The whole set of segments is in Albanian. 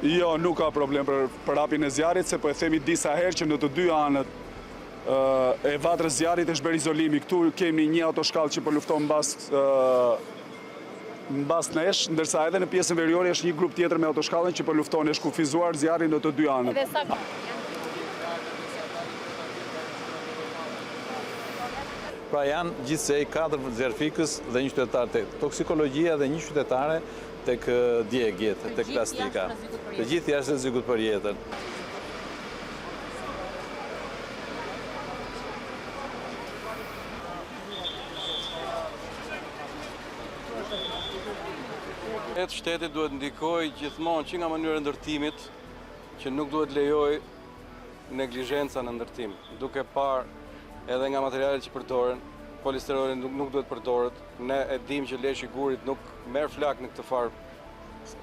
Jo, nuk ka problem për hapjen e zjarrit, se po e themi disa herë që në të dy anët e vatrës zjarrit është bërë izolimi. Këtu kemi një autoshkallë që po lufton mbas nesh, ndërsa edhe në pjesën veriore është një grup tjetër me autoshkallën që po lufton, është kufizuar zjarri në të dy anët. Pra janë gjithsej 4 zjarfikës dhe një qytetar tek toksikologjia dhe një qytetare tek djegjet, tek plastika. Të gjithë jashtë rrezikut për jetën. Shteti duhet ndikoj gjithmonë që nga mënyra e ndërtimit, që nuk duhet lejoj neglizhenca në ndërtim, duke parë edhe nga materialet që përdoren, polisteroli nuk duhet përdoret. Ne e dim që leshi i gurit nuk merr flak në këtë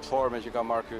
forme që ka marrë ky.